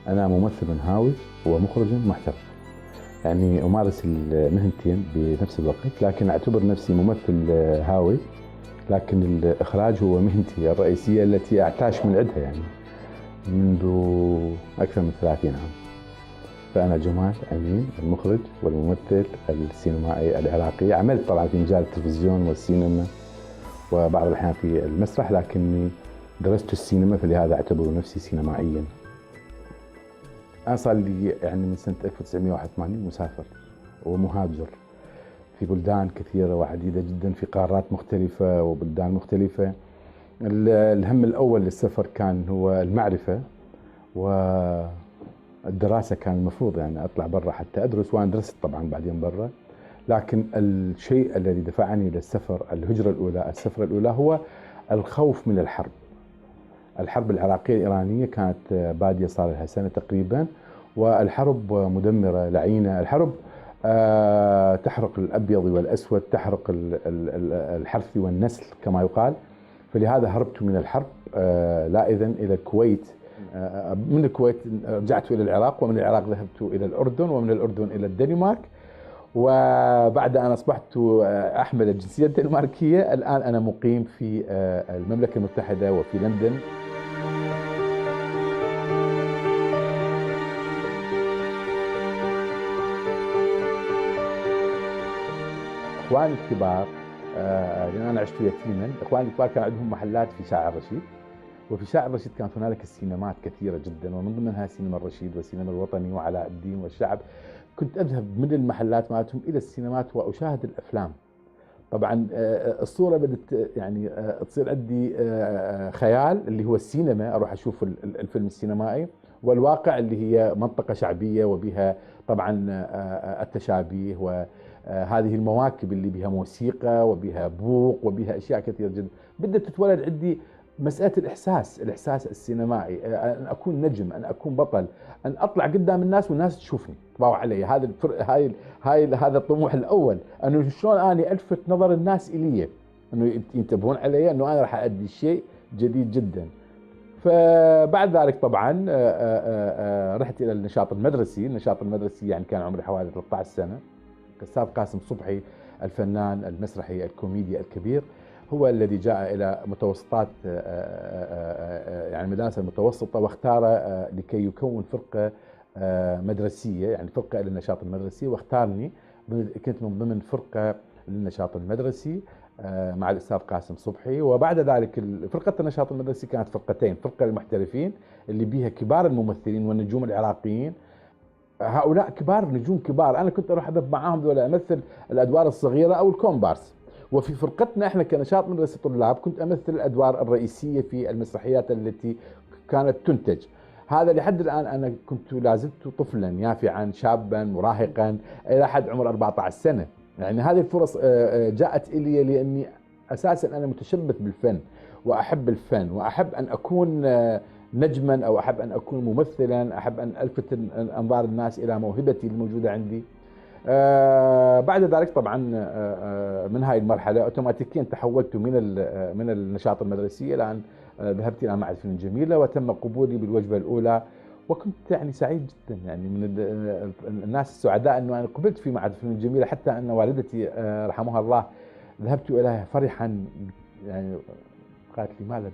أنا ممثل هاوي ومخرج محترف، يعني أمارس المهنتين بنفس الوقت، لكن أعتبر نفسي ممثل هاوي، لكن الإخراج هو مهنتي الرئيسية التي أعتاش من عدها يعني منذ أكثر من 30 عام. فأنا جمال أمين، المخرج والممثل السينمائي العراقي. عملت طبعا في مجال التلفزيون والسينما وبعض الأحيان في المسرح، لكني درست السينما، فلهذا أعتبر نفسي سينمائيا. أنا صار لي يعني من سنة 1981 مسافر ومهاجر في بلدان كثيرة وعديدة جدا، في قارات مختلفة وبلدان مختلفة. الهم الأول للسفر كان هو المعرفة، والدراسة كان المفروض يعني أطلع برا حتى أدرس، وأنا درست طبعا بعدين برا. لكن الشيء الذي دفعني للسفر، الهجرة الأولى، السفرة الأولى، هو الخوف من الحرب. الحرب العراقية الإيرانية كانت بادية صار لها سنة تقريبا، والحرب مدمرة لعينة. الحرب تحرق الأبيض والأسود، تحرق الحرث والنسل كما يقال. فلهذا هربت من الحرب لاذا إلى الكويت. من الكويت رجعت إلى العراق، ومن العراق ذهبت إلى الأردن، ومن الأردن إلى الدنمارك. وبعد أن أصبحت أحمل الجنسية الدنماركية، الآن أنا مقيم في المملكة المتحدة وفي لندن. إخواني الكبار، لأن أنا عشت يتيما، إخواني الكبار كان عندهم محلات في شارع الرشيد، وفي شارع الرشيد كانت هنالك السينمات كثيرة جدا، ومن ضمنها سينما الرشيد والسينما الوطني وعلاء الدين والشعب. كنت أذهب من المحلات مالتهم إلى السينمات وأشاهد الأفلام. طبعا الصورة بدت يعني تصير عندي خيال اللي هو السينما، أروح أشوف الفيلم السينمائي، والواقع اللي هي منطقة شعبية وبها طبعا التشابيه، وهذه المواكب اللي بها موسيقى وبها بوق وبها أشياء كثيرة جدا. بدأت تتولد عندي مسألة الإحساس السينمائي، أن أكون نجم، أن أكون بطل، أن أطلع قدام الناس والناس تشوفني تباوع علي. هذا الطموح الأول، أنه شلون أنا ألفت نظر الناس إلي، أنه ينتبهون علي، أنه أنا راح أؤدي شيء جديد جدا. فبعد ذلك طبعا رحت إلى النشاط المدرسي. النشاط المدرسي يعني كان عمري حوالي 13 سنة. الأستاذ قاسم صبحي، الفنان المسرحي الكوميدي الكبير، هو الذي جاء إلى متوسطات يعني المدارس المتوسطة، واختار لكي يكون فرقة مدرسية، يعني فرقة للنشاط المدرسي، واختارني. كنت من ضمن فرقة للنشاط المدرسي مع الأستاذ قاسم صبحي. وبعد ذلك فرقة النشاط المدرسي كانت فرقتين: فرقة للمحترفين اللي بها كبار الممثلين والنجوم العراقيين، هؤلاء كبار، نجوم كبار، أنا كنت أروح أذهب معاهم ولا أمثل الأدوار الصغيرة أو الكومبارس. وفي فرقتنا إحنا كنشاط مدرسة طلاب كنت أمثل الأدوار الرئيسية في المسرحيات التي كانت تنتج. هذا لحد الآن أنا كنت لازلت طفلا يافعا، شابا مراهقا، إلى حد عمر 14 سنة. يعني هذه الفرص جاءت إلي لأني أساسا أنا متشبث بالفن، وأحب الفن، وأحب أن أكون نجما، أو أحب أن أكون ممثلا، أحب أن ألفت أنظار الناس إلى موهبتي الموجودة عندي. بعد ذلك طبعا من هاي المرحلة أوتوماتيكيا تحولت من النشاط المدرسي إلى أن ذهبت إلى معهد الفنون الجميلة، وتم قبولي بالوجبة الأولى. وكنت يعني سعيد جدا، يعني من الناس السعداء أنه أنا قبلت في معهد الفنون الجميلة، حتى أن والدتي رحمها الله ذهبت إليها فرحا، يعني قالت لي: ماذا بك؟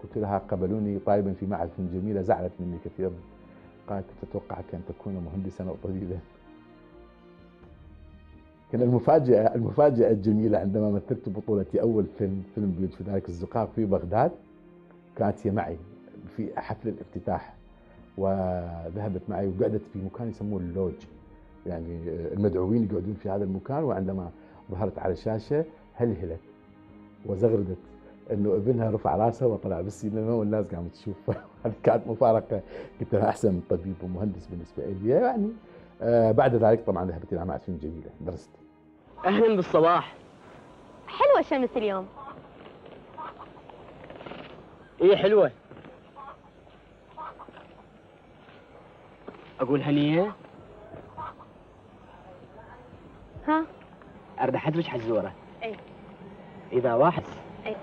قلت لها: قبلوني طالبا في معهد الفنون الجميلة. زعلت مني كثيرا، قالت: كنت أتوقعك أن تكون مهندسا أو طبيبا. كان المفاجأة الجميلة عندما مثلت بطولتي أول فيلم بيوت في ذلك الزقاق في بغداد، كانت هي معي في حفل الافتتاح، وذهبت معي وقعدت في مكان يسموه اللوج، يعني المدعوين يقعدون في هذا المكان. وعندما ظهرت على الشاشة هلهلت وزغردت انه ابنها رفع راسه وطلع بالسينما والناس قامت تشوف. هذه كانت مفارقة، قلت لها احسن من طبيب ومهندس بالنسبة لي يعني. بعد ذلك طبعا ذهبت الى معهد فنون جميلة درست. اهلا بالصباح. حلوة الشمس اليوم. ايه حلوة. اقول هنية. ها؟ اريد احدرج حزورة. اي. اذا واحد اي.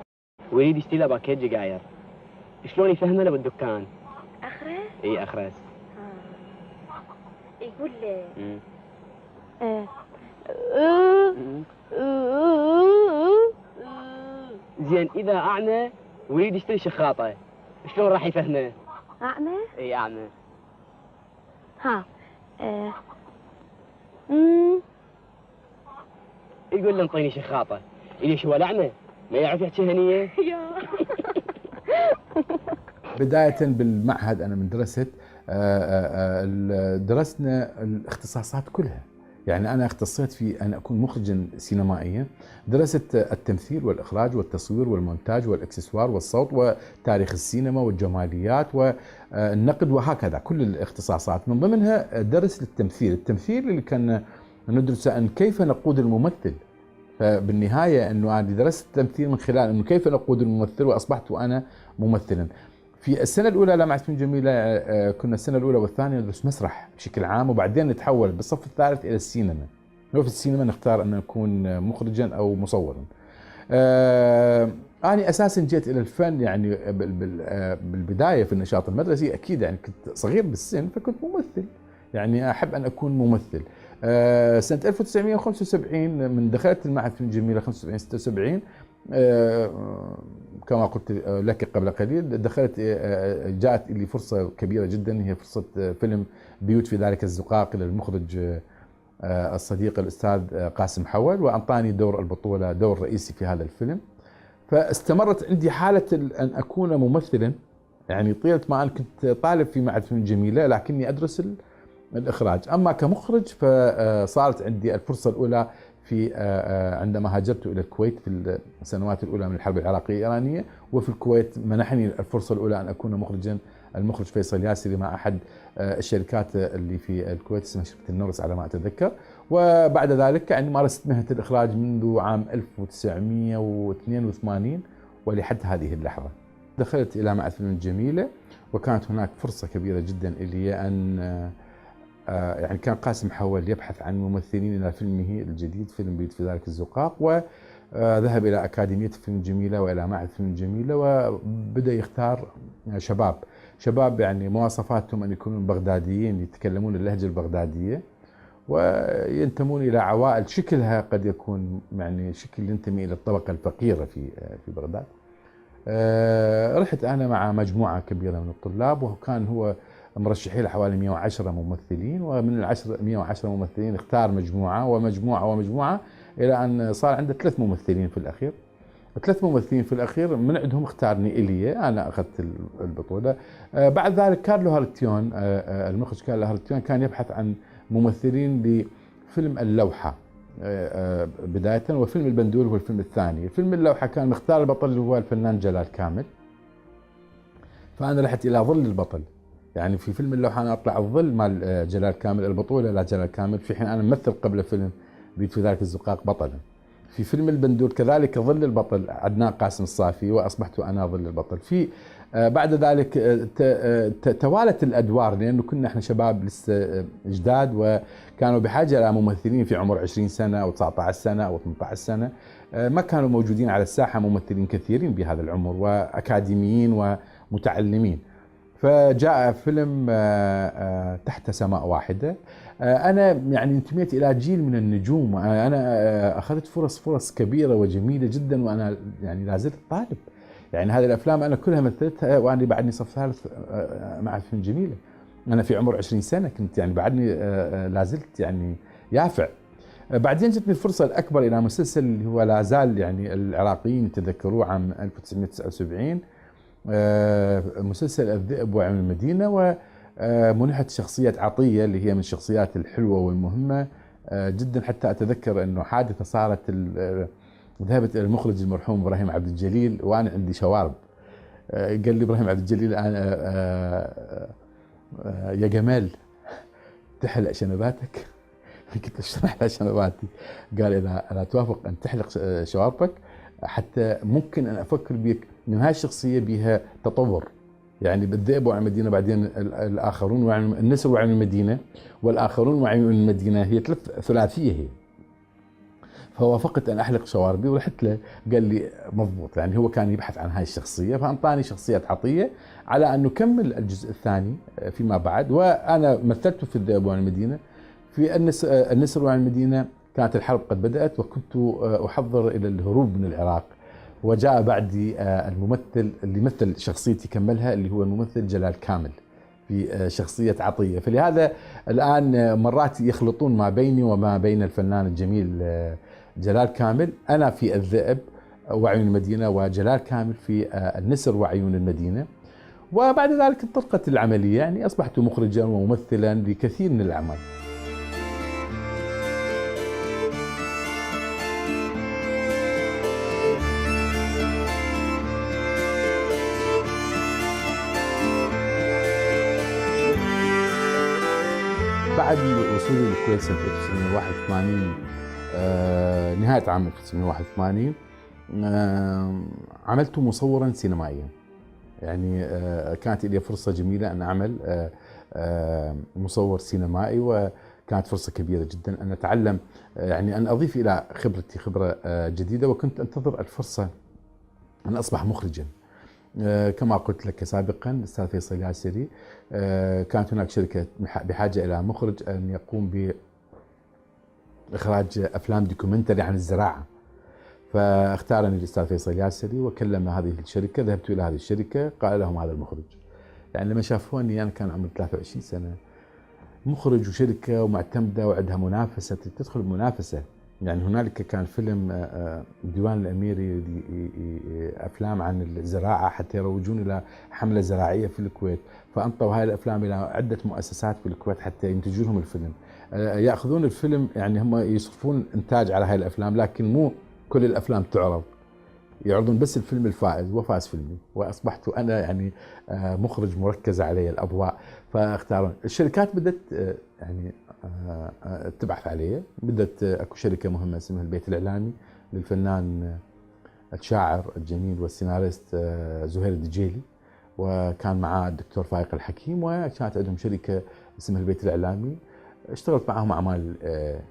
ويريد يشتري له باكيت جقاير، شلون يفهمه له بالدكان؟ اخره اي اخرس. يقول مم. زين اذا اعمى ويريد يشتري شخاطه شلون راح يفهمه؟ أعمى؟ اي اعمى. ها يقول له انطيني شخاطه. ليش هو الاعمى؟ ما يعرف يحكي هنيه؟ بداية بالمعهد أنا من درست درسنا الاختصاصات كلها. يعني أنا اختصيت في أن أكون مخرجا سينمائيا. درست التمثيل والإخراج والتصوير والمونتاج والإكسسوار والصوت وتاريخ السينما والجماليات والنقد وهكذا كل الاختصاصات. من ضمنها درس التمثيل اللي كان ندرسه أن كيف نقود الممثل. فبالنهاية أنه أنا درست التمثيل من خلال أنه كيف نقود الممثل وأصبحت أنا ممثلا. في السنة الأولى لمعهد فنون جميلة كنا السنة الأولى والثانية ندرس مسرح بشكل عام، وبعدين نتحول بالصف الثالث إلى السينما. وفي السينما نختار أن نكون مخرجا أو مصورا. أنا أساسا جيت إلى الفن يعني بالبداية في النشاط المدرسي أكيد يعني كنت صغير بالسن فكنت ممثل، يعني أحب أن أكون ممثل. سنة 1975 من دخلت المعهد فنون جميلة 75 76 كما قلت لك قبل قليل دخلت جاءت لي فرصة كبيرة جدا، هي فرصة فيلم بيوت في ذلك الزقاق للمخرج الصديق الأستاذ قاسم حول، وأعطاني دور البطولة دور رئيسي في هذا الفيلم. فاستمرت عندي حالة أن أكون ممثلا، يعني طيلة ما أنا كنت طالب في معهد فنون جميلة لكني أدرس الإخراج. أما كمخرج فصارت عندي الفرصة الأولى في عندما هاجرت إلى الكويت في السنوات الأولى من الحرب العراقية الإيرانية، وفي الكويت منحني الفرصة الأولى أن أكون مخرجا المخرج فيصل ياسري مع أحد الشركات اللي في الكويت اسمها شركة النورس على ما أتذكر. وبعد ذلك يعني مارست مهنة الإخراج منذ عام 1982 ولحد هذه اللحظة. دخلت إلى معهد فنون الجميلة وكانت هناك فرصة كبيرة جدا لي أن يعني كان قاسم حول يبحث عن ممثلين إلى فيلمه الجديد فيلم بيوت في ذلك الزقاق، وذهب إلى أكاديمية فنون جميلة وإلى معهد فنون جميلة وبدأ يختار شباب يعني مواصفاتهم أن يكونون بغداديين يتكلمون اللهجة البغدادية وينتمون إلى عوائل شكلها قد يكون يعني شكل ينتمي إلى الطبقة الفقيرة في بغداد. رحت أنا مع مجموعة كبيرة من الطلاب، وكان هو مرشحين لحوالي 110 ممثلين، ومن 110 ممثلين اختار مجموعة إلى أن صار عنده 3 ممثلين في الأخير. 3 ممثلين في الأخير من عندهم اختارني إلي، أنا أخذت البطولة. بعد ذلك كارلو هارتيون المخرج كارلو هارتيون كان يبحث عن ممثلين لفيلم اللوحة بداية، وفيلم البندول هو الفيلم الثاني. فيلم اللوحة كان مختار البطل اللي هو الفنان جلال كامل، فأنا رحت إلى ظل البطل. يعني في فيلم اللوحة أنا أطلع الظل مال جلال كامل، البطولة لجلال كامل، في حين أنا ممثل قبل فيلم بيوت في ذلك الزقاق بطلا. في فيلم البندول كذلك ظل البطل عدنان قاسم الصافي وأصبحت أنا ظل البطل. في بعد ذلك توالت الأدوار، لأنه كنا احنا شباب لسه جداد وكانوا بحاجة إلى ممثلين في عمر 20 سنة أو 19 سنة أو 18 سنة. ما كانوا موجودين على الساحة ممثلين كثيرين بهذا العمر وأكاديميين ومتعلمين. فجاء فيلم تحت سماء واحدة. أنا يعني انتميت إلى جيل من النجوم، أنا أخذت فرص كبيرة وجميلة جدا وأنا يعني لا زلت طالب. يعني هذه الأفلام أنا كلها مثلتها وأنا بعدني صف ثالث مع فيلم جميلة. أنا في عمر 20 سنة كنت يعني بعدني لا زلت يعني يافع. بعدين جتني الفرصة الأكبر إلى مسلسل اللي هو لا زال يعني العراقيين يتذكروه عام 1979، مسلسل الذئب وعين المدينة، ومنحت شخصية عطية اللي هي من الشخصيات الحلوة والمهمة جدا. حتى أتذكر أنه حادثة صارت ذهبت إلى المخرج المرحوم إبراهيم عبد الجليل وأنا عندي شوارب. قال لي إبراهيم عبد الجليل أنا يا جمال تحلق شنباتك. قلت له شو أحلق شنباتي؟ قال إذا توافق أن تحلق شواربك حتى ممكن أن أفكر بك إنه هاي الشخصية بها تطور. يعني بالذئب وعين المدينة بعدين الآخرون النسر وعين المدينة والآخرون وعين المدينة هي ثلاثية هي. فوافقت ان احلق شواربي ورحت له، قال لي مضبوط، يعني هو كان يبحث عن هاي الشخصيه، فانطاني شخصيه عطيه على ان نكمل الجزء الثاني فيما بعد. وانا مثلته في الذئب وعن المدينه. في النسر وعن المدينه كانت الحرب قد بدات، وكنت احضر الى الهروب من العراق، وجاء بعدي الممثل اللي مثل شخصيتي كملها، اللي هو الممثل جلال كامل في شخصية عطية. فلهذا الآن مرات يخلطون ما بيني وما بين الفنان الجميل جلال كامل، أنا في الذئب وعيون المدينة، وجلال كامل في النسر وعيون المدينة. وبعد ذلك انطلقت العملية، يعني أصبحت مخرجا وممثلا لكثير من الأعمال. بعد وصولي للكويت سنة 1981، نهاية عام 1981، عملت مصورا سينمائيا. يعني كانت لي فرصة جميلة أن أعمل مصور سينمائي، وكانت فرصة كبيرة جدا أن أتعلم، يعني أن أضيف إلى خبرتي خبرة جديدة. وكنت أنتظر الفرصة أن أصبح مخرجا. كما قلت لك سابقا الأستاذ فيصل ياسري، كانت هناك شركة بحاجة إلى مخرج أن يقوم بإخراج أفلام دوكيومنتري عن الزراعة، فاختارني الأستاذ فيصل ياسري وكلم هذه الشركة. ذهبت إلى هذه الشركة، قال لهم هذا المخرج. يعني لما شافوني أنا كان عمري 23 سنة، مخرج وشركة ومعتمدة وعندها منافسة، تدخل بمنافسة. يعني هنالك كان فيلم ديوان الأميري، أفلام عن الزراعة حتى يروجون إلى حملة زراعية في الكويت، فأنطوا هاي الأفلام إلى عدة مؤسسات في الكويت حتى ينتجوا لهم الفيلم. يأخذون الفيلم، يعني هم يصرفون إنتاج على هاي الأفلام، لكن مو كل الأفلام تعرض، يعرضون بس الفيلم الفائز، وفاز فيلمي. وأصبحت أنا يعني مخرج مركز علي الأضواء. فاختارون الشركات، بدت يعني تبحث علي. بدت اكو شركة مهمة اسمها البيت الإعلامي للفنان الشاعر الجميل والسيناريست زهير الدجيلي، وكان معاه الدكتور فايق الحكيم، وكانت عندهم شركة اسمها البيت الإعلامي. اشتغلت معهم أعمال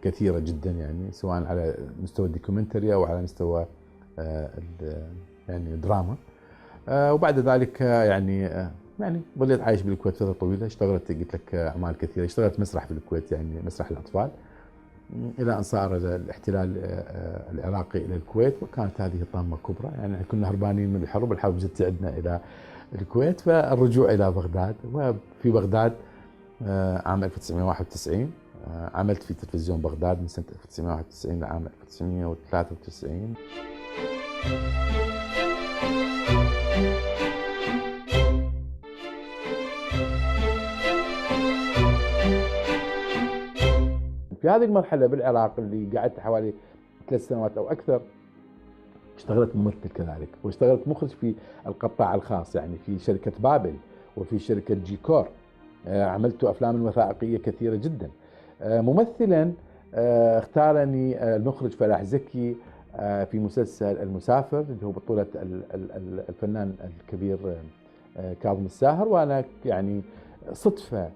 كثيرة جدا، يعني سواء على مستوى الدوكيومنتري أو على مستوى يعني دراما. وبعد ذلك يعني ظليت عايش بالكويت فترة طويلة. اشتغلت قلت لك أعمال كثيرة، اشتغلت مسرح في الكويت، يعني مسرح الأطفال، إلى أن صار الاحتلال العراقي إلى الكويت، وكانت هذه طامة كبرى. يعني كنا هربانين من الحرب جت عندنا إلى الكويت، فالرجوع إلى بغداد. وفي بغداد عام 1991 عملت في تلفزيون بغداد من سنة 1991 لعام 1993. في هذه المرحلة بالعراق اللي قعدت حوالي 3 سنوات أو أكثر، اشتغلت ممثل كذلك، واشتغلت مخرج في القطاع الخاص، يعني في شركة بابل وفي شركة جيكور. عملت أفلام وثائقية كثيرة جدا. ممثلا اختارني المخرج فلاح زكي في مسلسل المسافر، اللي هو بطولة الفنان الكبير كاظم الساهر. وأنا يعني الصدفة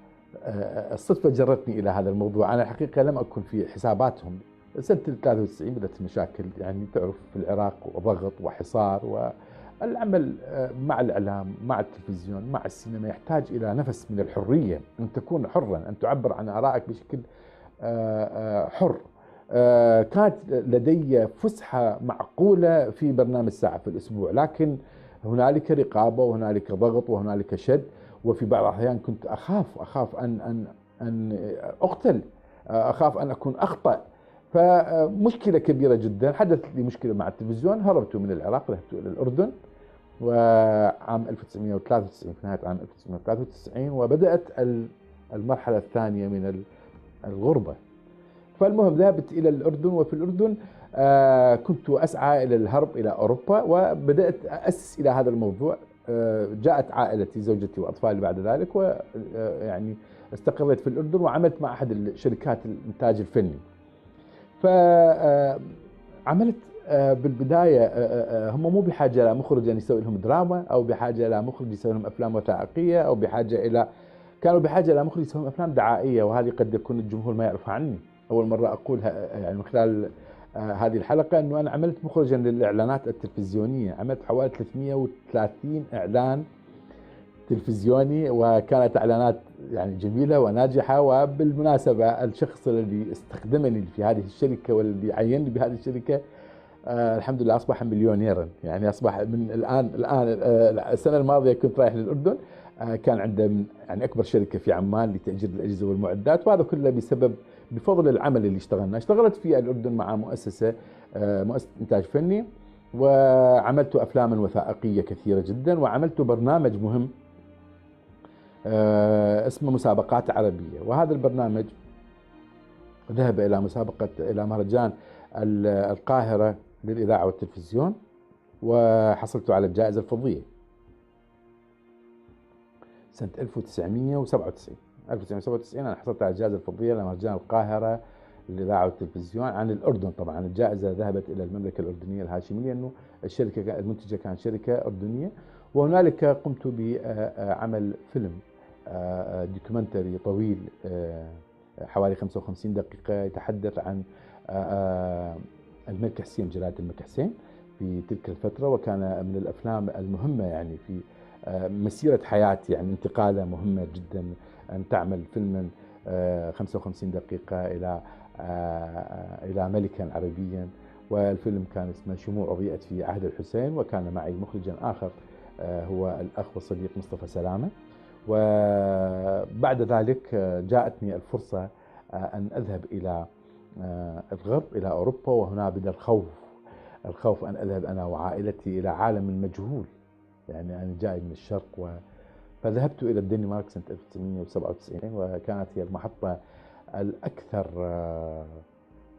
جرتني إلى هذا الموضوع. أنا الحقيقة لم أكن في حساباتهم. سنة 93 بدأت المشاكل، يعني تعرف في العراق، وضغط وحصار، والعمل مع الإعلام، مع التلفزيون، مع السينما يحتاج إلى نفس من الحرية، أن تكون حرا، أن تعبر عن آرائك بشكل حر. كانت لدي فسحة معقولة في برنامج ساعة في الأسبوع، لكن هنالك رقابة وهنالك ضغط وهنالك شد. وفي بعض الأحيان كنت أخاف أن أقتل، أخاف أن أكون أخطأ. فمشكلة كبيرة جدا. حدثت لي مشكلة مع التلفزيون، هربت من العراق، رحت إلى الأردن. وعام 1993 في نهاية عام 1993 وبدأت المرحلة الثانية من الغربة. فالمهم ذهبت إلى الأردن، وفي الأردن كنت أسعى إلى الهرب إلى أوروبا، وبدأت أسس إلى هذا الموضوع. جاءت عائلتي، زوجتي وأطفالي بعد ذلك، ويعني استقريت في الأردن، وعملت مع أحد الشركات الإنتاج الفني. فعملت بالبداية، هم مو بحاجة إلى مخرج يعني يسوي لهم دراما، أو بحاجة إلى مخرج يسوي لهم أفلام وثائقية، أو كانوا بحاجة إلى مخرج يسوي لهم أفلام دعائية، وهذه قد يكون الجمهور ما يعرفها عني. أول مرة أقولها يعني من خلال هذه الحلقة أنه أنا عملت مخرجا للإعلانات التلفزيونية، عملت حوالي 330 إعلان تلفزيوني، وكانت إعلانات يعني جميلة وناجحة. وبالمناسبة الشخص الذي استخدمني في هذه الشركة والذي عينني بهذه الشركة الحمد لله أصبح مليونيرا. يعني أصبح من الآن السنة الماضية كنت رايح للأردن، كان عنده يعني أكبر شركة في عمان لتأجير الأجهزة والمعدات، وهذا كله بفضل العمل اللي اشتغلت في الأردن مع مؤسسة إنتاج فني، وعملت أفلاما وثائقية كثيرة جدا، وعملت برنامج مهم اسمه مسابقات عربية. وهذا البرنامج ذهب إلى مهرجان القاهرة للإذاعة والتلفزيون، وحصلت على الجائزة الفضية سنة 1997 أنا حصلت على الجائزة الفضية لمهرجان القاهرة للإذاعة والتلفزيون عن الأردن. طبعا الجائزة ذهبت إلى المملكة الأردنية الهاشمية، لأنه الشركة المنتجة كانت شركة أردنية. وهنالك قمت بعمل فيلم دوكيومنتري طويل حوالي 55 دقيقة يتحدث عن الملك حسين، جلالة الملك حسين في تلك الفترة، وكان من الأفلام المهمة يعني في مسيرة حياتي. يعني انتقالة مهمة جدا أن تعمل فيلما 55 دقيقة إلى ملكا عربيا. والفيلم كان اسمه شموع أضيئت في عهد الحسين، وكان معي مخرجا آخر هو الأخ والصديق مصطفى سلامة. وبعد ذلك جاءتني الفرصة أن أذهب إلى الغرب، إلى أوروبا، وهنا بدأ الخوف أن أذهب أنا وعائلتي إلى عالم المجهول. يعني أنا جاي من الشرق فذهبت إلى الدنمارك سنة 1997، وكانت هي المحطة الأكثر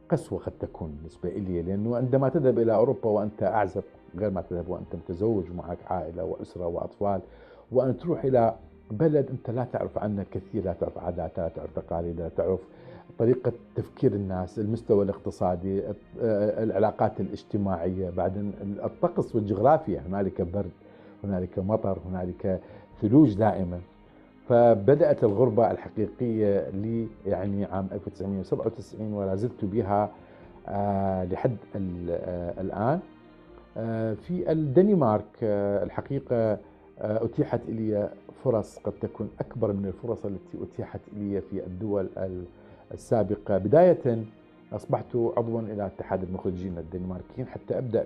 قسوة قد تكون بالنسبة لي، لأنه عندما تذهب إلى أوروبا وأنت أعزب غير ما تذهب وأنت متزوج ومعك عائلة وأسرة وأطفال، وأن تروح إلى بلد أنت لا تعرف عنه كثير، لا تعرف عاداتها، لا تعرف تقاليدها، لا تعرف طريقة تفكير الناس، المستوى الاقتصادي، العلاقات الاجتماعية، بعدين الطقس والجغرافيا، هنالك برد، هنالك مطر، هنالك ثلوج دائما. فبدأت الغربة الحقيقية لي يعني عام 1997 ولا زلت بها لحد الآن. في الدنمارك الحقيقة أتيحت لي فرص قد تكون أكبر من الفرص التي أتيحت لي في الدول السابقة. بداية أصبحت عضوا إلى اتحاد المخرجين الدنماركيين حتى أبدأ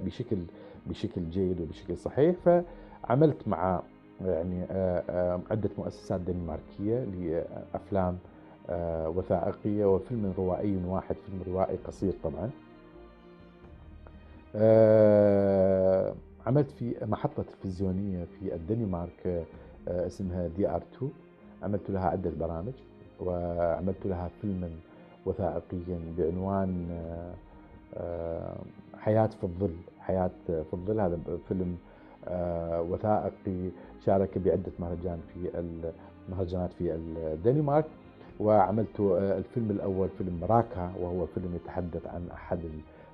بشكل جيد وبشكل صحيح. فعملت مع يعني عدة مؤسسات دنماركية لأفلام وثائقية وفيلم روائي واحد، فيلم روائي قصير طبعا. عملت في محطة تلفزيونية في الدنمارك اسمها DR2، عملت لها عدة برامج، وعملت لها فيلما وثائقيا بعنوان حياة في الظل. هذا فيلم وثائقي شارك بعدة مهرجانات في الدنمارك. وعملت الفيلم الأول فيلم راكا، وهو فيلم يتحدث عن أحد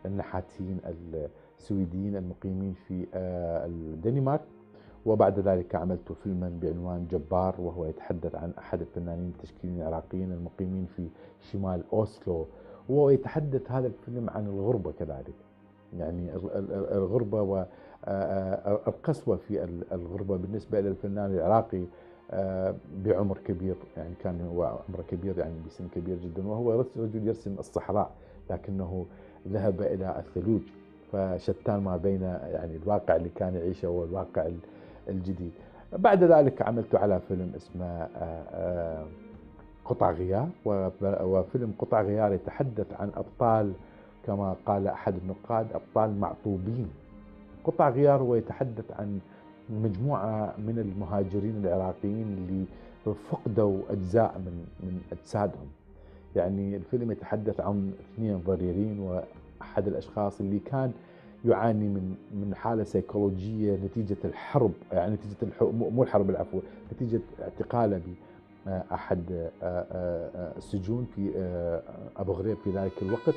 النحاتين السويديين المقيمين في الدنمارك. وبعد ذلك عملت فيلما بعنوان جبار، وهو يتحدث عن أحد الفنانين التشكيليين العراقيين المقيمين في شمال أوسلو، وهو يتحدث هذا الفيلم عن الغربة كذلك، يعني الغربة والقسوة في الغربة بالنسبة إلى الفنان العراقي بعمر كبير، يعني كان هو عمره كبير يعني بسن كبير جدا، وهو رجل يرسم الصحراء لكنه ذهب إلى الثلوج، فشتان ما بين يعني الواقع اللي كان يعيشه والواقع الجديد. بعد ذلك عملت على فيلم اسمه قطع غيار، وفيلم قطع غيار يتحدث عن أبطال كما قال أحد النقاد أبطال معطوبين. قطع غيار هو يتحدث عن مجموعة من المهاجرين العراقيين اللي فقدوا أجزاء من أجسادهم. يعني الفيلم يتحدث عن 2 ضريرين، وأحد الأشخاص اللي كان يعاني من حالة سيكولوجية نتيجة الحرب، يعني نتيجة مو الحرب العفو، نتيجة اعتقاله بأحد السجون في أبو غريب في ذلك الوقت.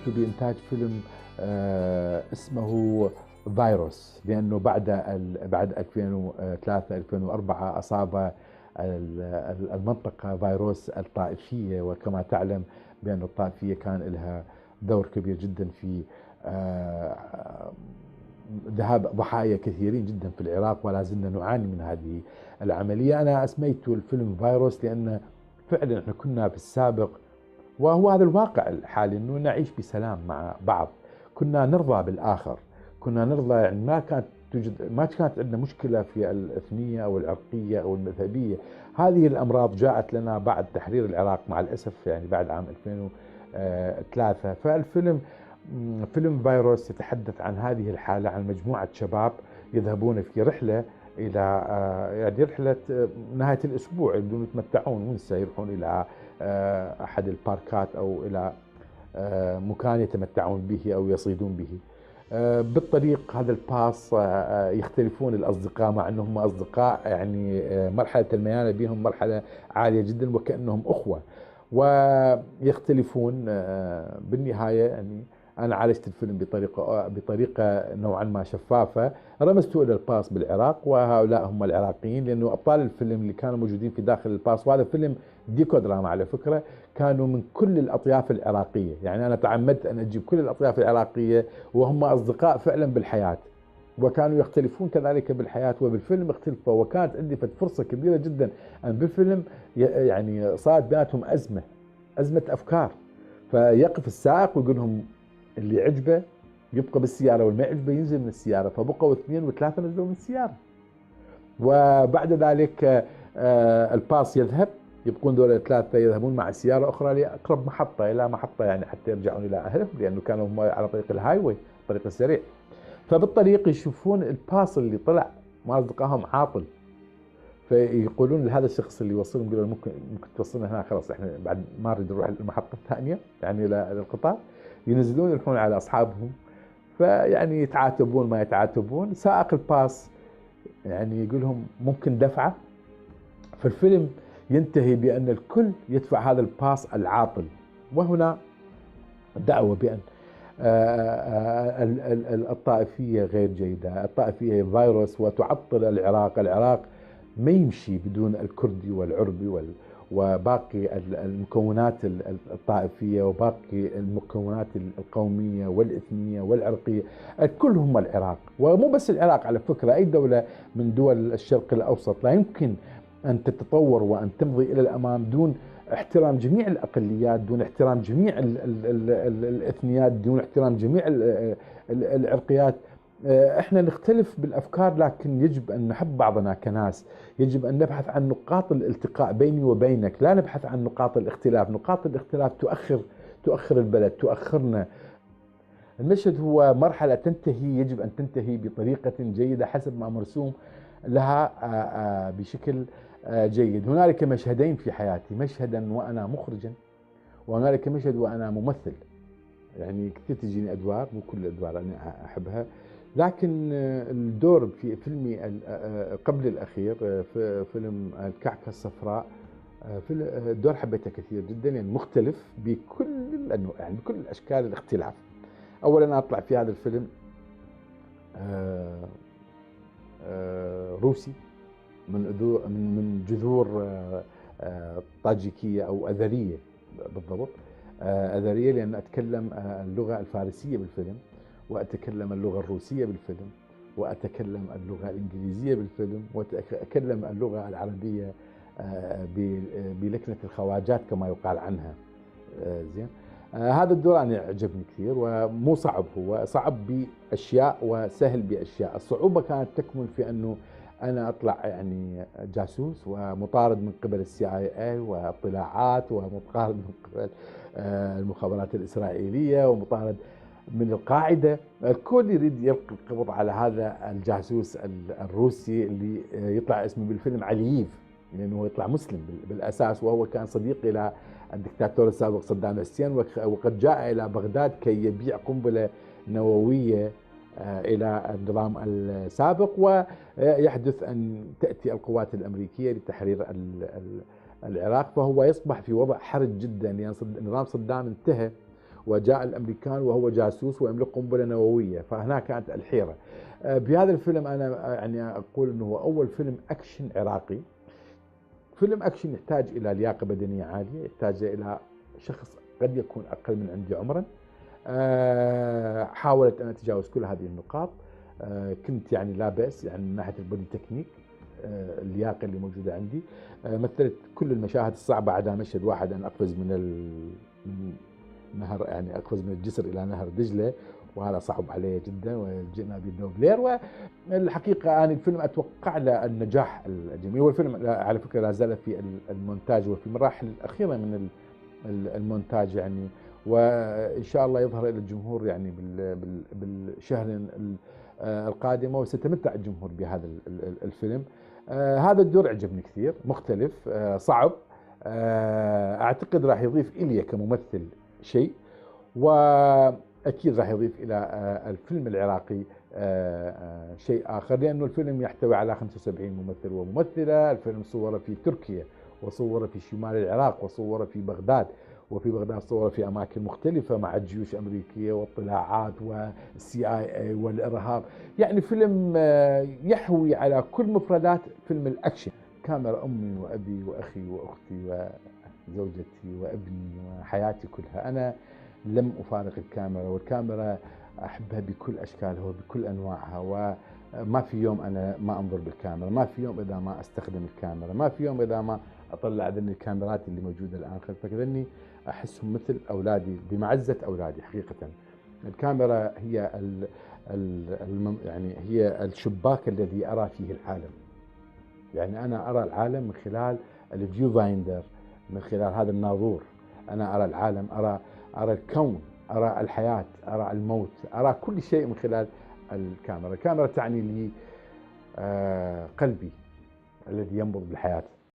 ساهمت بإنتاج فيلم اسمه فيروس، لأنه بعد 2003 2004 أصاب المنطقة فيروس الطائفية، وكما تعلم بأن الطائفية كان لها دور كبير جدا في ذهاب ضحايا كثيرين جدا في العراق، ولا زلنا نعاني من هذه العملية. أنا أسميته الفيلم فيروس لأن فعلا احنا كنا في السابق، وهو هذا الواقع الحالي، أنه نعيش بسلام مع بعض، كنا نرضى بالآخر، كنا نرضى، يعني ما كانت عندنا مشكلة في الإثنية أو العرقية أو المذهبية. هذه الأمراض جاءت لنا بعد تحرير العراق مع الأسف، يعني بعد عام 2003. فالفيلم فيلم فيروس يتحدث عن هذه الحالة، عن مجموعة شباب يذهبون في رحلة إلى يعني رحلة نهاية الأسبوع، يبدون يتمتعون ونسى، يروحون إلى أحد الباركات أو إلى مكان يتمتعون به أو يصيدون به. بالطريق هذا الباص يختلفون الأصدقاء، مع أنهم أصدقاء، يعني مرحلة الميانة بهم مرحلة عالية جدا وكأنهم أخوة، ويختلفون بالنهاية. يعني أنا عالجت الفيلم بطريقة نوعا ما شفافة، رمزت إلى الباص بالعراق، وهؤلاء هم العراقيين، لأنه أبطال الفيلم اللي كانوا موجودين في داخل الباص، وهذا فيلم ديكو دراما على فكرة، كانوا من كل الأطياف العراقية. يعني أنا تعمدت أن أجيب كل الأطياف العراقية، وهم أصدقاء فعلا بالحياة، وكانوا يختلفون كذلك بالحياة وبالفيلم اختلفوا. وكانت عندي فرصة كبيرة جدا أن بالفيلم يعني صارت بيناتهم أزمة أفكار، فيقف السائق ويقول لهم اللي عجبه يبقى بالسيارة، واللي ما عجبه ينزل من السيارة، فبقوا 2 و3 نزلوا من السيارة. وبعد ذلك الباص يذهب، يبقون دول 3 يذهبون مع سيارة أخرى لأقرب محطة، إلى محطة يعني حتى يرجعون إلى أهلهم، لأنه كانوا هم على طريق الهاي واي، الطريق السريع. فبالطريق يشوفون الباص اللي طلع مع أصدقائهم عاطل، فيقولون لهذا الشخص اللي يوصلهم، يقولون ممكن توصلنا هنا، خلاص احنا بعد ما نريد نروح المحطة الثانية يعني للقطار. ينزلون يروحون على أصحابهم، فيعني يتعاتبون ما يتعاتبون. سائق الباص يعني يقول لهم ممكن دفعة، فالفيلم ينتهي بأن الكل يدفع هذا الباص العاطل. وهنا دعوة بأن الطائفية غير جيدة، الطائفية فيروس وتعطل العراق. العراق ما يمشي بدون الكردي والعربي وباقي المكونات الطائفية وباقي المكونات القومية والإثنية والعرقية، الكل هم العراق. ومو بس العراق على فكرة، أي دولة من دول الشرق الأوسط لا يمكن أن تتطور وأن تمضي إلى الأمام دون احترام جميع الأقليات، دون احترام جميع الإثنيات، دون احترام جميع العرقيات. احنا نختلف بالأفكار، لكن يجب أن نحب بعضنا كناس، يجب أن نبحث عن نقاط الالتقاء بيني وبينك، لا نبحث عن نقاط الاختلاف. نقاط الاختلاف تؤخر البلد، تؤخرنا. المشهد هو مرحلة تنتهي، يجب أن تنتهي بطريقة جيدة حسب ما مرسوم لها بشكل جيد. هنالك مشهدين في حياتي، مشهدا وأنا مخرجا، وهنالك مشهد وأنا ممثل. يعني كثير تجيني أدوار، مو كل الأدوار أنا أحبها، لكن الدور في فيلمي قبل الأخير في فيلم الكعكة الصفراء، الدور حبيته كثير جدا، يعني مختلف بكل الأنواع، يعني بكل الأشكال الاختلاف. أولا أطلع في هذا الفيلم روسي من جذور طاجيكية أو أذرية بالضبط، أذرية، لأن أتكلم اللغة الفارسية بالفيلم، وأتكلم اللغة الروسية بالفيلم، وأتكلم اللغة الإنجليزية بالفيلم، وأتكلم اللغة العربية بلكنة الخواجات كما يقال عنها. زين. هذا الدور أنا عجبني كثير، ومو صعب، هو صعب بأشياء وسهل بأشياء. الصعوبة كانت تكمن في أنه أنا أطلع يعني جاسوس ومطارد من قبل CIA واطلاعات، ومطارد من قبل المخابرات الإسرائيلية، ومطارد من القاعدة. الكل يريد يلقي القبض على هذا الجاسوس الروسي اللي يطلع اسمه بالفيلم علييف، لأنه يطلع مسلم بالأساس، وهو كان صديق إلى الدكتاتور السابق صدام حسين، وقد جاء إلى بغداد كي يبيع قنبلة نووية إلى النظام السابق، ويحدث أن تأتي القوات الأمريكية لتحرير العراق، فهو يصبح في وضع حرج جدا، لأن نظام صدام انتهى وجاء الأمريكان وهو جاسوس ويملك قنبلة نووية، فهنا كانت الحيرة. بهذا الفيلم أنا يعني أقول أنه هو أول فيلم أكشن عراقي. فيلم أكشن يحتاج إلى لياقة بدنية عالية، يحتاج إلى شخص قد يكون أقل من عندي عمرا. حاولت أن أتجاوز كل هذه النقاط. كنت يعني لا بأس يعني من ناحية البودي تكنيك، اللياقة اللي موجودة عندي. مثلت كل المشاهد الصعبة عدا مشهد واحد، أن أقفز من النهر، يعني أقفز من الجسر إلى نهر دجلة، وهذا صعب علي جدا، وجئنا بالدوبلير. والحقيقة أنا الفيلم أتوقع له النجاح الجميل، والفيلم على فكرة لا زال في المونتاج وفي المراحل الأخيرة من المونتاج يعني، وإن شاء الله يظهر إلى الجمهور يعني بالشهر القادمة، وستمتع الجمهور بهذا الفيلم. هذا الدور عجبني كثير، مختلف، صعب. أعتقد راح يضيف إلي كممثل شيء، وأكيد راح يضيف إلى الفيلم العراقي شيء آخر، لأنه الفيلم يحتوي على 75 ممثل وممثلة. الفيلم صور في تركيا، وصور في شمال العراق، وصور في بغداد، وفي بغداد صور في أماكن مختلفة مع الجيوش الأمريكية واطلاعات والCIA والإرهاب. يعني فيلم يحوي على كل مفردات فيلم الأكشن. كاميرا أمي وأبي وأخي وأختي وزوجتي وابني وحياتي كلها. أنا لم أفارق الكاميرا، والكاميرا أحبها بكل أشكالها وبكل أنواعها، وما في يوم أنا ما أنظر بالكاميرا، ما في يوم إذا ما أستخدم الكاميرا، ما في يوم إذا ما أطلع ذني الكاميرات اللي موجودة الآن خلفك، ذني أحسهم مثل أولادي، بمعزة أولادي حقيقة. الكاميرا هي يعني هي الشباك الذي أرى فيه العالم. يعني أنا أرى العالم من خلال الفيو فايندر، من خلال هذا الناظور. أنا أرى العالم، أرى الكون، أرى الحياة، أرى الموت، أرى كل شيء من خلال الكاميرا. الكاميرا تعني لي قلبي الذي ينبض بالحياة.